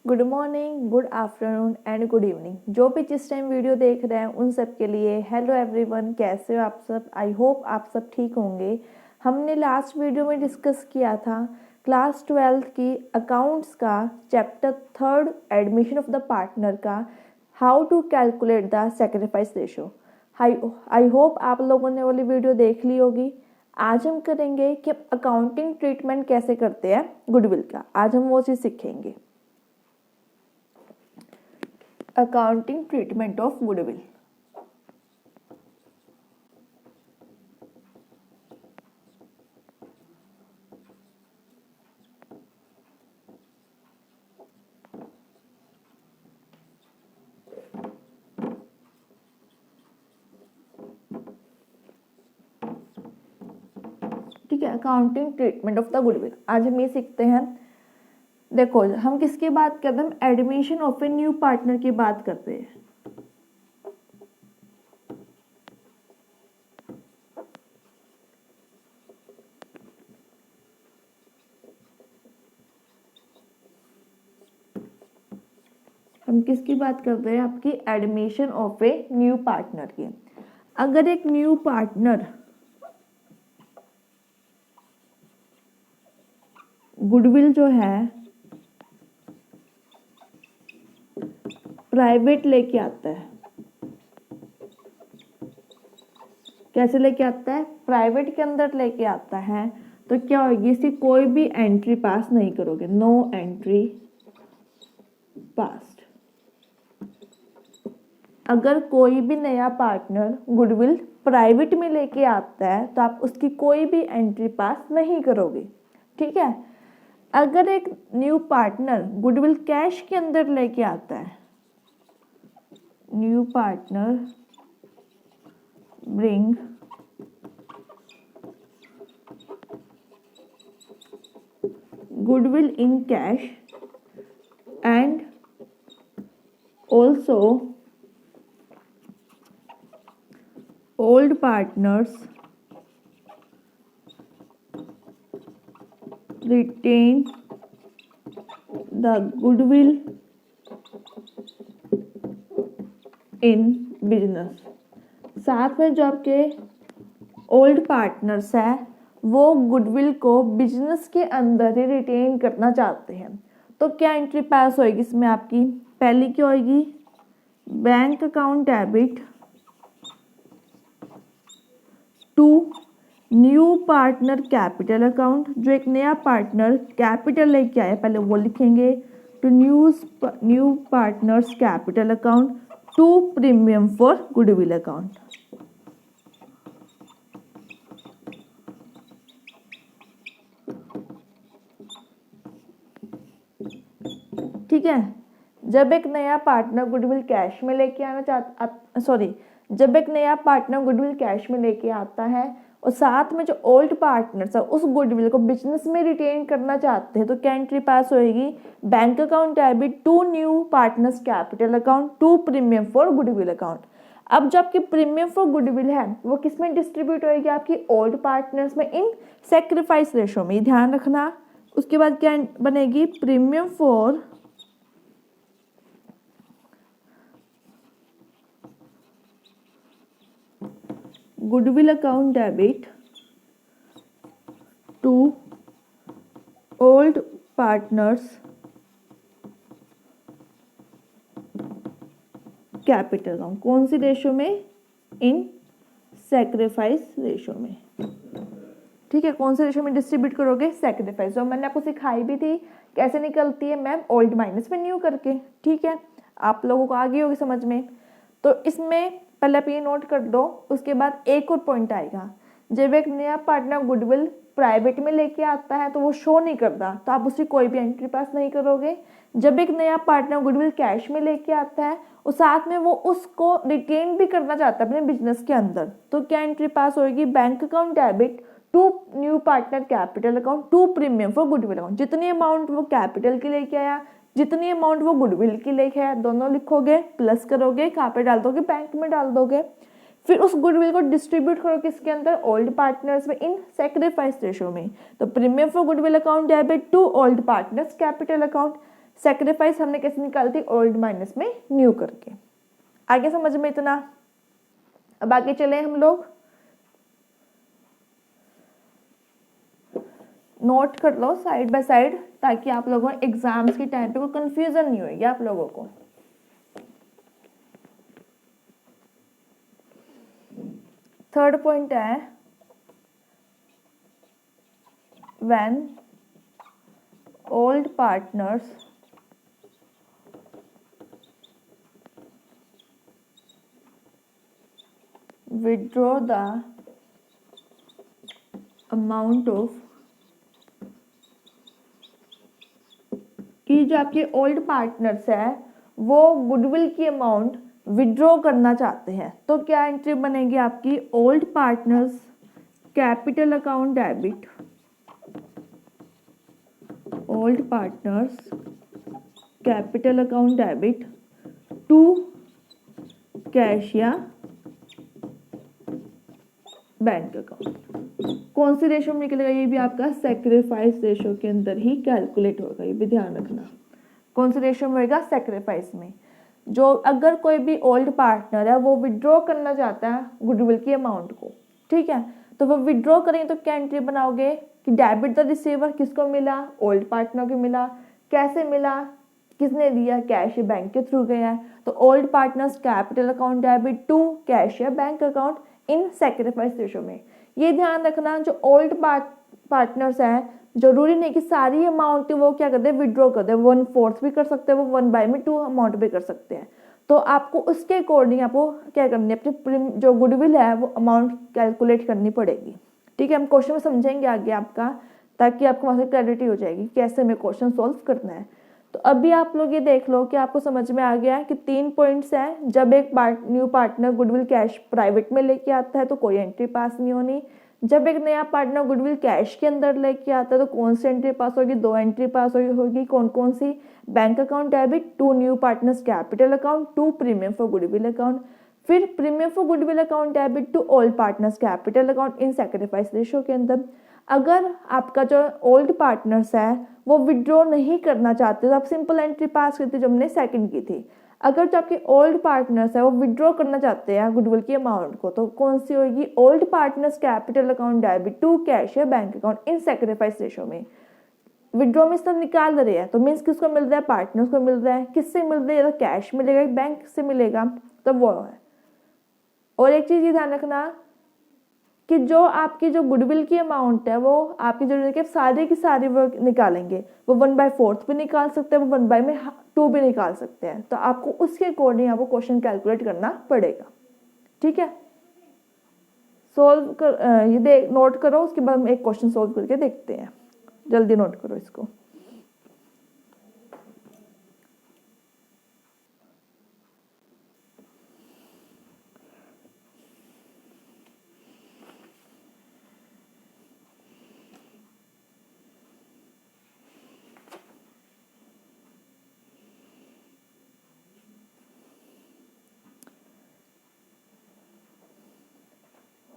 Good morning, good afternoon and good evening. जो भी जिस टाइम वीडियो देख रहे हैं उन सब के लिए हेलो एवरीवन, कैसे हो आप सब। आई होप आप सब ठीक होंगे। हमने लास्ट वीडियो में डिस्कस किया था क्लास 12th की अकाउंट्स का chapter 3 admission of the partner का how to calculate the sacrifice ratio. I hope आप लोगों ने वाली वीडियो देख ली होगी। आज हम करेंगे कि अकाउंटिंग ट्रीटमेंट कैसे करते हैं गुडविल का। आज हम वो चीज़ सीखेंगे, अकाउंटिंग ट्रीटमेंट ऑफ गुडविल। ठीक है, accounting treatment of the goodwill. आज हम ये सीखते हैं। देखो, हम किसकी बात करते हैं? हम admission of A new partner की बात करते हैं। हम किसकी बात करते हैं? आपकी admission of A new partner की। अगर एक न्यू पार्टनर गुडविल जो है प्राइवेट लेके आता है, कैसे लेके आता है? प्राइवेट के अंदर लेके आता है, तो क्या होगी? इसकी कोई भी एंट्री पास नहीं करोगे, नो एंट्री पास्ड। अगर कोई भी नया पार्टनर गुडविल प्राइवेट में लेके आता है तो आप उसकी कोई भी एंट्री पास नहीं करोगे। ठीक है। अगर एक न्यू पार्टनर गुडविल कैश के अंदर लेके आता है, new partner bring goodwill in cash and also old partners retain the goodwill in business। साथ में जो आपके ओल्ड पार्टनर्स है वो गुडविल को बिजनेस के अंदर ही रिटेन करना चाहते हैं, तो क्या एंट्री पास होएगी इसमें? आपकी पहली क्या होएगी? Bank account debit to new partner capital account. जो एक नया पार्टनर कैपिटल लेके आया, पहले वो लिखेंगे, to new partners capital account to premium for goodwill account. ठीक है। जब एक नया पार्टनर गुडविल कैश में लेके आना जब एक नया पार्टनर गुडविल कैश में लेके आता है और साथ में जो ओल्ड पार्टनर्स है उस गुडविल को बिजनेस में रिटेन करना चाहते हैं, तो क्या एंट्री पास होएगी? Bank account debit to new partners capital account to premium for goodwill account. अब जो आपकी प्रीमियम फॉर गुडविल है वो किस में डिस्ट्रीब्यूट होएगी? आपकी ओल्ड पार्टनर्स में इन सेक्रीफाइस रेशो में, ध्यान रखना। उसके बाद क्या बनेगी? Premium for goodwill account debit to old partners capital account. कौन सी रेशो में? इन सेक्रीफाइस रेशो में। ठीक है, कौन से रेशो में डिस्ट्रीब्यूट करोगे? सेक्रीफाइस। जो मैंने आपको सिखाई भी थी कैसे निकलती है मैम, ओल्ड माइनस में न्यू करके। ठीक है, आप लोगों को आ गई होगी समझ में। तो इसमें पहले आप ये नोट कर दो। उसके बाद एक और पॉइंट आएगा, जब एक नया पार्टनर गुडविल प्राइवेट में लेके आता है तो वो शो नहीं करता, तो आप उसकी कोई भी एंट्री पास नहीं करोगे। जब एक नया पार्टनर गुडविल कैश में लेके आता है और साथ में वो उसको रिटेन भी करना चाहता है अपने बिजनेस के अंदर, तो क्या एंट्री पास होगी? Bank account debit to new partner capital account to premium for goodwill account. जितनी अमाउंट वो कैपिटल की लेके आया, जितनी अमाउंट वो गुडविल की लेके आया, दोनों लिखोगे, प्लस करोगे, कहाँ पे डाल दोगे? बैंक में डाल दोगे। फिर उस गुडविल को डिस्ट्रीब्यूट करो किसके अंदर? ओल्ड पार्टनर्स में इन सेक्रीफाइस रेशो में। तो premium for goodwill account debit to old partners capital account. Sacrifice हमने कैसे निकाली थी, ओल्ड माइनस में न्यू करके। आगे समझ में इतना। अब आगे चले हम लोग, नोट कर लो साइड बाय साइड ताकि आप लोगों को एग्जाम्स के टाइम पे कोई कंफ्यूजन नहीं होगी आप लोगों को। थर्ड पॉइंट है when old partners withdraw the amount of, कि जो आपके ओल्ड पार्टनर्स है वो गुडविल की अमाउंट विड्रॉ करना चाहते हैं, तो क्या एंट्री बनेगी आपकी, old partners capital account debit, old partners capital account debit to cash या बैंक अकाउंट। कौन सी रेशो में निकलेगा, ये भी आपका सेक्रीफाइस रेशो के अंदर ही कैलकुलेट होगा, ये भी ध्यान रखना। कौन सी रेशो में होगा, सेक्रीफाइस में। जो अगर कोई भी ओल्ड पार्टनर है वो विड्रॉ करना चाहता है गुडविल की अमाउंट को, ठीक है, तो वो विड्रॉ करेंगे तो क्या एंट्री बनाओगे कि डेबिट द रिसीवर, किसको मिला, ओल्ड पार्टनर को मिला। कैसे मिला, किसने दिया, कैश या बैंक के थ्रू गया है, तो old partners capital account debit to cash या bank account in sacrifice ratio में। ये ध्यान रखना, जो ओल्ड पार्टनर्स हैं जरूरी नहीं कि सारी अमाउंट वो क्या करते हैं, विड्रॉ कर दे, 1/4 भी कर सकते हैं, वो 1/2 अमाउंट भी कर सकते हैं। तो आपको उसके अकॉर्डिंग आपको क्या करनी है, अपनी जो गुडविल है वो अमाउंट कैलकुलेट करनी पड़ेगी, ठीक है। हम क्वेश्चन में समझेंगे आगे आपका, ताकि आपको वहाँ से क्लैरिटी हो जाएगी कैसे हमें क्वेश्चन सॉल्व करना है। तो अभी आप लोग ये देख लो कि आपको समझ में आ गया कि 3 पॉइंट्स हैं। जब एक new partner goodwill cash private में लेके आता है तो कोई एंट्री पास नहीं होनी। जब एक नया पार्टनर गुडविल कैश के अंदर लेके आता है तो कौन सी एंट्री पास होगी, 2 एंट्री पास होगी। कौन कौन सी, bank account debit to new partners capital account to premium for goodwill account, फिर premium for goodwill account debit to old partners capital account in sacrifice ratio के अंदर। अगर आपका जो ओल्ड पार्टनर्स है वो विड्रॉ नहीं करना चाहते तो आप सिंपल एंट्री पास करते जो हमने सेकंड की थी। अगर जो आपके ओल्ड पार्टनर्स है वो विड्रॉ करना चाहते हैं गुडविल की अमाउंट को, तो कौन सी होगी, old partners capital account debit to cash या bank account in sacrifice ratio में। विड्रॉ में सब निकाल रहे हैं तो मीन्स किसको मिल रहा है, पार्टनर्स को मिल रहा है। किससे मिल रहा है, या तो कैश मिलेगा, बैंक से मिलेगा, तो वो है। और एक चीज ये ध्यान रखना कि जो आपकी जो गुडविल की अमाउंट है वो आपकी जो सारी की सारी वो निकालेंगे, वो 1/4 भी निकाल सकते हैं, वो 1/2 भी निकाल सकते हैं। तो आपको उसके अकॉर्डिंग आपको क्वेश्चन कैलकुलेट करना पड़ेगा, ठीक है। सोल्व कर ये नोट करो, उसके बाद हम एक क्वेश्चन सोल्व करके देखते हैं। जल्दी नोट करो इसको।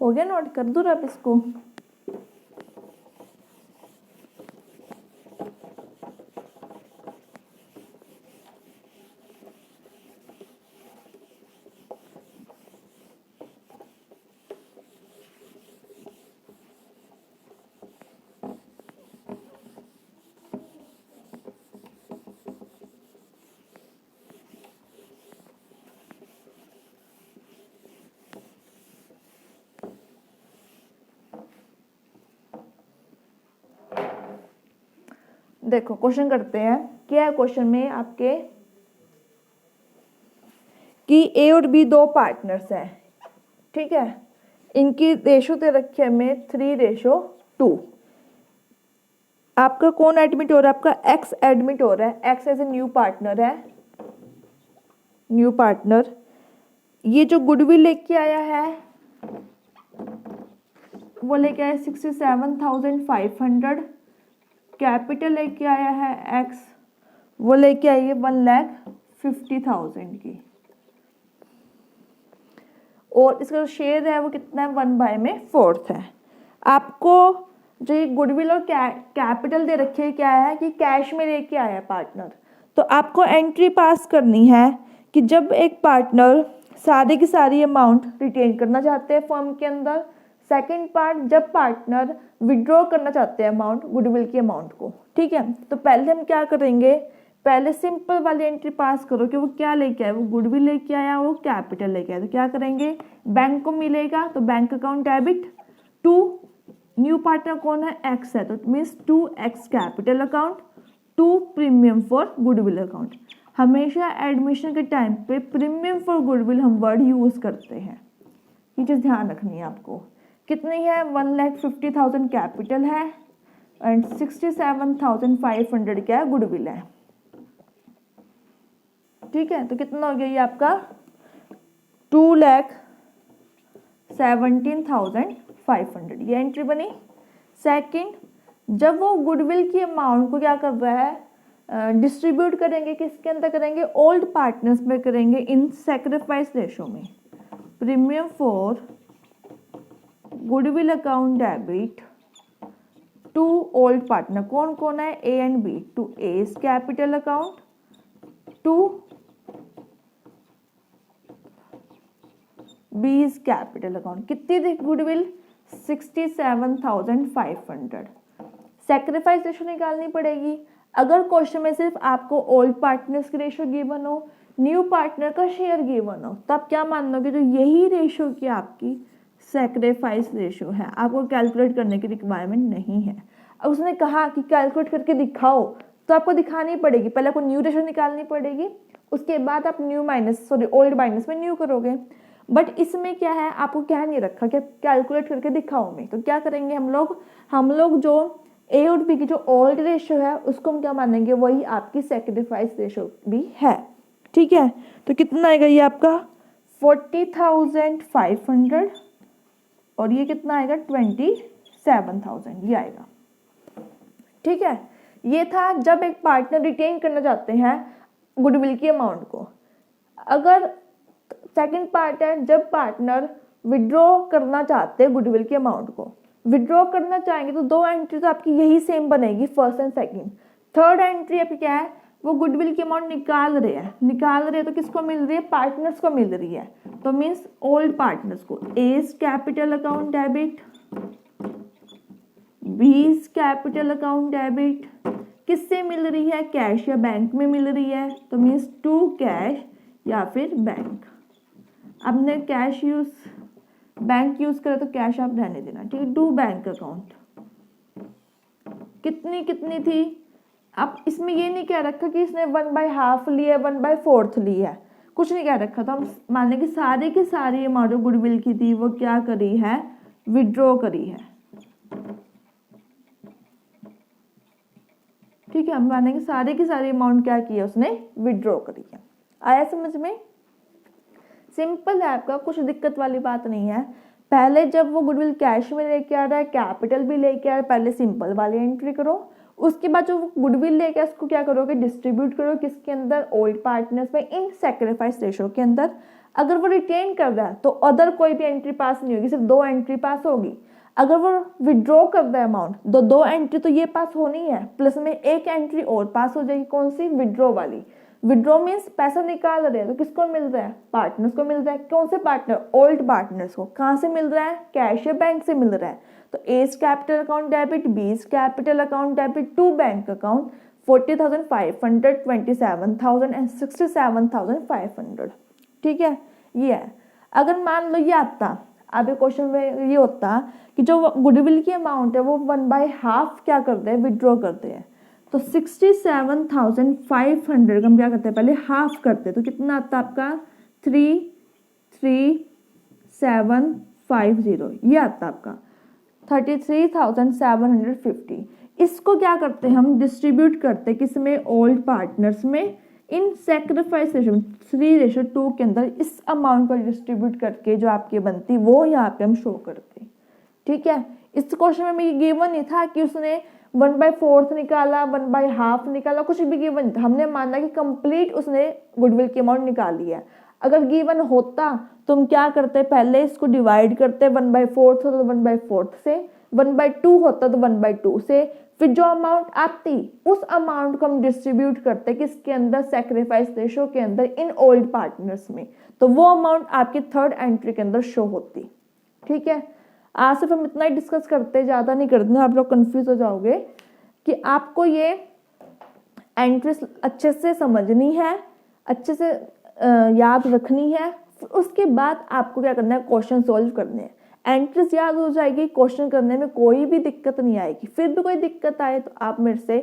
हो गया नोट, कर दूँ आप इसको। देखो क्वेश्चन करते हैं। क्या है क्वेश्चन में आपके कि ए और बी 2 पार्टनर्स हैं, ठीक है। इनकी रेशो दे रखी है हमें 3:2। आपका कौन एडमिट हो रहा है, आपका एक्स एडमिट हो रहा है। X as a new partner है, न्यू पार्टनर। ये जो गुडविल लेके आया है वो लेके आया 67,500। कैपिटल लेके आया है एक्स, वो लेके आई है 1,50,000 की। और इसका जो शेयर है वो कितना है, 1/4 है। आपको जो ये गुडविल और कैपिटल दे रखे है क्या है कि कैश में लेके आया है पार्टनर, तो आपको एंट्री पास करनी है कि जब एक पार्टनर सारी की सारी अमाउंट रिटेन करना चाहते हैं फर्म के अंदर, सेकंड पार्ट जब पार्टनर विड्रॉ करना चाहते हैं अमाउंट, गुडविल की अमाउंट को। ठीक है, तो पहले हम क्या करेंगे, पहले सिंपल वाली एंट्री पास करो कि वो क्या लेके आया, वो गुडविल लेके आया, वो कैपिटल लेके आया। तो क्या करेंगे, बैंक को मिलेगा तो bank account debit to new partner कौन है, एक्स है, तो means to X capital account to premium for goodwill account. हमेशा एडमिशन के टाइम पे प्रीमियम फॉर गुडविल हम वर्ड यूज करते हैं, ये चीज़ ध्यान रखनी है आपको। कितनी है, 1,50,000 कैपिटल है एंड 67,500 क्या है, गुडविल है। ठीक है, तो कितना हो गया ये आपका 2,17,500, ये एंट्री बनी। सेकंड, जब वो गुडविल की अमाउंट को क्या कर रहा है, डिस्ट्रीब्यूट करेंगे, किसके अंदर करेंगे, ओल्ड पार्टनर्स में करेंगे इन सैक्रिफाइस रेशो में। Premium for goodwill account debit to old partner, कौन कौन है, A and B, to A's capital account to B's capital account. कितनी थी गुडविल, 67,500। सैक्रिफाइस रेशो निकालनी पड़ेगी। अगर क्वेश्चन में सिर्फ आपको ओल्ड पार्टनर्स की रेशो गिवन हो, न्यू पार्टनर का शेयर गिवन हो, तो आप क्या मान लोगे, जो यही रेशो की आपकी सैक्रिफाइस रेशो है, आपको कैलकुलेट करने की रिक्वायरमेंट नहीं है। अब उसने कहा कि कैलकुलेट करके दिखाओ, तो आपको दिखानी पड़ेगी, पहले आपको न्यू रेशो निकालनी पड़ेगी, उसके बाद आप ओल्ड माइनस में न्यू करोगे। बट इसमें क्या है, आपको क्या नहीं रखा कि कैलकुलेट करके दिखाओ में, तो क्या करेंगे हम लोग जो ए और बी की जो ओल्ड रेशो है उसको हम क्या मानेंगे, वही आपकी सैक्रिफाइस रेशो भी है। ठीक है, तो कितना आएगा ये आपका 40,500 और ये कितना आएगा 27,000, ये आएगा। ठीक है, ये था जब एक पार्टनर रिटेन करना चाहते हैं गुडविल की अमाउंट को। अगर सेकंड पार्ट है जब पार्टनर विड्रॉ करना चाहते हैं गुडविल की अमाउंट को, विड्रॉ करना चाहेंगे तो दो एंट्री तो आपकी यही सेम बनेगी, first and second. Third entry आपकी क्या है, वो गुडविल की अमाउंट निकाल रहे हैं तो किसको मिल रही है, पार्टनर्स को मिल रही है, तो मीन्स ओल्ड पार्टनर्स को A's capital account debit, B's capital account debit. किससे मिल रही है, कैश या बैंक में मिल रही है, तो मीन्स टू कैश या फिर बैंक। आपने कैश बैंक यूज करे तो कैश आप रहने देना, ठीक है। टू बैंक अकाउंट कितनी थी, अब इसमें ये नहीं कह रखा कि इसने 1/2 लिया, 1/4 ली है, कुछ नहीं कह रखा। तो हम माने कि सारी की सारी अमाउंट गुडविल की थी वो क्या करी है, विड्रॉ करी है। ठीक है, हम माने कि सारी की सारी अमाउंट क्या की है, उसने विड्रॉ करी है। आया समझ में, सिंपल है आपका, कुछ दिक्कत वाली बात नहीं है। पहले जब वो गुडविल कैश में लेके आ रहा है, कैपिटल भी लेके आ रहा है, पहले सिंपल वाली एंट्री करो, उसके बाद जो गुडविल लेके उसको क्या करोगे, डिस्ट्रीब्यूट करो, किसके अंदर, ओल्ड पार्टनर्स में इन सैक्रिफाइस रेशो के अंदर। अगर वो रिटेन कर रहा है तो अदर कोई भी एंट्री पास नहीं होगी, सिर्फ दो एंट्री पास होगी। अगर वो विड्रॉ कर रहा है अमाउंट, दो एंट्री तो ये पास होनी है, प्लस में एक एंट्री और पास हो जाएगी, कौन सी, विड्रॉ वाली। विड्रॉ मीन्स पैसा निकाल रहे हैं तो किसको मिल रहा है, पार्टनर्स को मिल रहा है। कौन से पार्टनर, ओल्ड पार्टनर्स को। कहाँ से मिल रहा है, कैश या बैंक से मिल रहा है। तो A's capital account debit, B's capital account debit to bank account 40,500, 27,000 and 67,500। ठीक है, ये है। अगर मान लो ये आता, अब क्वेश्चन में ये होता कि जो गुडविल की अमाउंट है वो 1/2 क्या करते हैं, विड्रॉ करते हैं, तो 67,500 हम क्या करते हैं, पहले हाफ करते हैं, तो कितना आता है आपका 33,750, ये आता है आपका 33,750। इसको क्या करते हैं, हम डिस्ट्रीब्यूट करते हैं किसमें, ओल्ड पार्टनर्स में इन सैक्रिफाइस रेशो 3:2 के अंदर। इस अमाउंट को डिस्ट्रीब्यूट करके जो आपकी बनती वो यहाँ पे हम शो करते। ठीक है, इस क्वेश्चन में ये गिवन नहीं था कि उसने 1/4 निकाला, 1/2 निकाला, कुछ भी गिवन नहीं था। हमने माना कि कंप्लीट उसने गुडविल की अमाउंट निकाली है। अगर गिवन होता तो हम क्या करते, पहले इसको डिवाइड करते 1/4 तो 1/4 से 1/2 होता तो 1/2 से, फिर जो अमाउंट आती उस अमाउंट को हम डिस्ट्रीब्यूट करते किसके अंदर, सेक्रीफाइस रेशो के अंदर इन ओल्ड पार्टनर्स में, तो वो अमाउंट आपकी थर्ड एंट्री के अंदर शो होती। ठीक है, आज सिर्फ हम इतना ही डिस्कस करते, ज़्यादा नहीं करते, आप लोग कंफ्यूज हो जाओगे कि आपको ये एंट्रीज अच्छे से समझनी है, अच्छे से याद रखनी है, उसके बाद आपको क्या करना है, क्वेश्चन सॉल्व करने हैं। एंट्रीज याद हो जाएगी, क्वेश्चन करने में कोई भी दिक्कत नहीं आएगी। फिर भी कोई दिक्कत आए तो आप मेरे से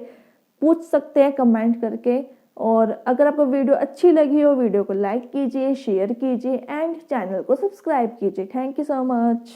पूछ सकते हैं कमेंट करके। और अगर आपको वीडियो अच्छी लगी हो, वीडियो को लाइक कीजिए, शेयर कीजिए एंड चैनल को सब्सक्राइब कीजिए। Thank you so much.